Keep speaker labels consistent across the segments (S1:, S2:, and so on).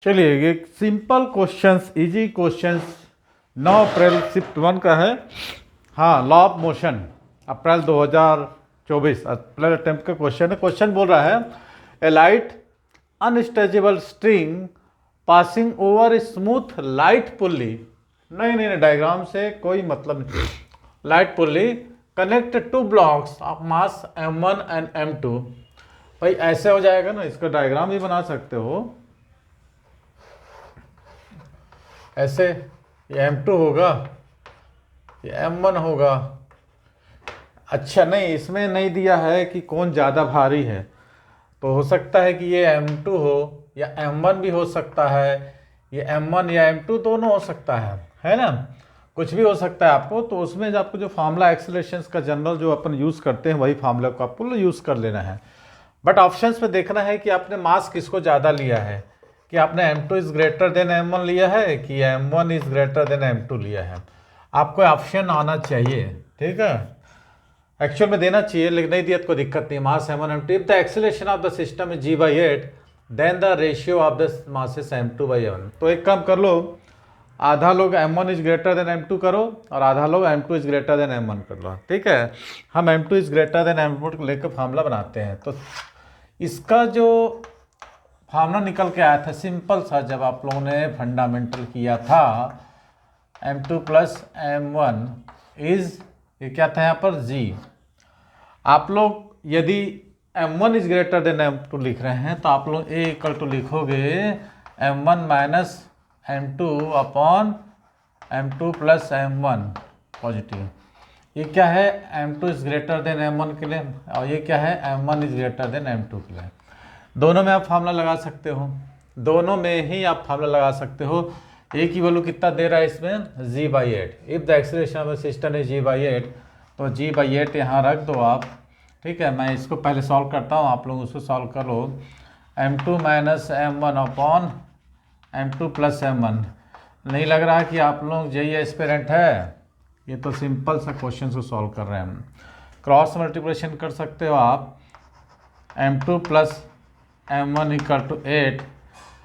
S1: चलिए ये simple questions, easy questions 9 April shift 1 का है। हाँ, law of motion April 2024 April attempt का क्वेश्चन है। क्वेश्चन बोल रहा है a light unstretchable string passing over smooth light pulley. नहीं, डायग्राम से कोई मतलब नहीं। Light pulley connect to blocks of mass m1 and m2। भाई ऐसे हो जाएगा ना, इसका डायग्राम भी बना सकते हो ऐसे। ये m2 होगा, ये m1 होगा। अच्छा नहीं, इसमें नहीं दिया है कि कौन ज़्यादा भारी है, तो हो सकता है कि ये m2 हो या m1 भी हो सकता है, ये m1 या m2 दोनों हो सकता है ना, कुछ भी हो सकता है आपको। तो उसमें आपको जो फार्मूला एक्सेलरेशन का जनरल जो अपन यूज़ करते हैं वही फार्मूला को आपको यूज़ कर लेना है। बट ऑप्शंस में देखना है कि आपने मास किसको ज़्यादा लिया है, कि आपने m2 is greater than m1 लिया है कि m1 is greater than m2 लिया है। आपको ऑप्शन आना चाहिए, ठीक है। एक्चुअल में देना चाहिए लेकिन नहीं दिया तो कोई दिक्कत नहीं। Mass m1 m2 if the acceleration of the system is g/8 then the ratio of the masses m2/m1। तो एक काम कर लो, आधा लोग m1 is greater than m2 करो और आधा लोग m2 is greater than m1 कर लो, ठीक है। हम m2 is greater than m1 को लेकर फार्मूला बनाते हैं। तो इसका जो फार्मूला निकल के आया था सिंपल सा, जब आप लोगों ने फंडामेंटल किया था, m2 प्लस m1 इज, ये क्या था यहाँ पर g। आप लोग यदि m1 is greater than m2 लिख रहे हैं तो आप लोग a इक्वल टू लिखोगे m1 minus m2 upon m2 plus m1 positive. ये क्या है, m2 is greater than m1 के लिए, और ये क्या है, m1 is greater than m2 के लिए। दोनों में आप फार्मूला लगा सकते हो, दोनों में ही आप फार्मूला लगा सकते हो। a की वैल्यू कितना दे रहा है इसमें, g/8। If the acceleration of the system is g/8 तो g/8 यहाँ रख दो आप, ठीक है। मैं इसको पहले सॉल्व करता हूँ, आप लोग उसको सॉल्व कर लो। m2 minus m1 upon m2 plus m1। नहीं लग रहा कि आप लोग जेई एस्पिरेंट है, ये तो सिंपल सा क्वेश्चन को सॉल्व कर रहे हैं हम। क्रॉस मल्टीप्लिकेशन कर सकते हो आप, m2 plus m1 equal to 8।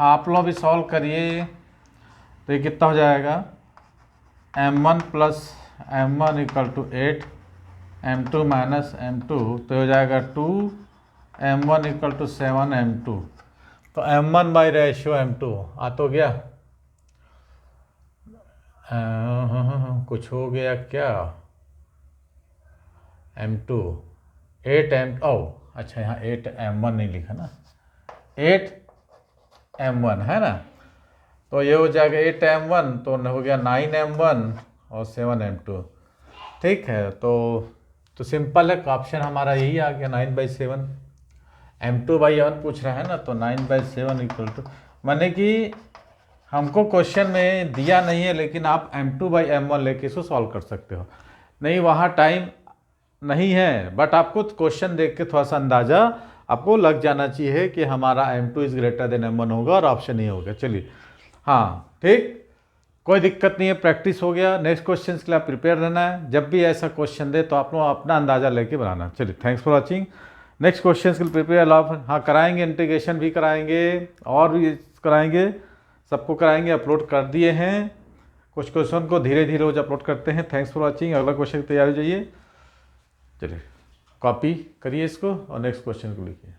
S1: आप लोग भी सॉल्व करिए तो ये कितना हो जाएगा, m1 plus m1 equal to 8, m2 minus m2 तो हो जाएगा 2, m1 इक्वल टू 7 m2। तो m1 बाई रेशियो m2 आ तो गया। कुछ हो गया क्या, m2 8 m, ओ अच्छा यहाँ 8 m1 नहीं लिखा ना, 8 m1 है ना, तो ये हो जाएगा 8 m1 तो हो गया 9 m1 और 7 m2, ठीक है। तो सिंपल है, ऑप्शन हमारा यही आ गया 9/7। m2/m1 पूछ रहा है ना, तो 9/7 इक्वल टू, माने कि हमको क्वेश्चन में दिया नहीं है लेकिन आप m2/m1 लेके इसको सॉल्व कर सकते हो। नहीं वहाँ टाइम नहीं है, बट आपको क्वेश्चन देख के थोड़ा सा अंदाज़ा आपको लग जाना चाहिए कि हमारा m2 is greater than m1 होगा और ऑप्शन ये होगा। चलिए हाँ ठीक, कोई दिक्कत नहीं है, प्रैक्टिस हो गया। नेक्स्ट क्वेश्चन के लिए आप प्रिपेयर रहना है, जब भी ऐसा क्वेश्चन दे तो आप लोग अपना अंदाज़ा लेके बनाना। चलिए thanks for watching. Next question के लिए प्रिपेयर आप, हाँ कराएंगे, इंटीग्रेशन भी कराएंगे और भी कराएंगे, सबको कराएंगे। अपलोड कर दिए हैं कुछ क्वेश्चन को, धीरे धीरे रोज अपलोड करते हैं। Thanks for watching. अगला क्वेश्चन की तैयारी हो जाइए। चलिए कॉपी करिए इसको और नेक्स्ट क्वेश्चन को लिखिए।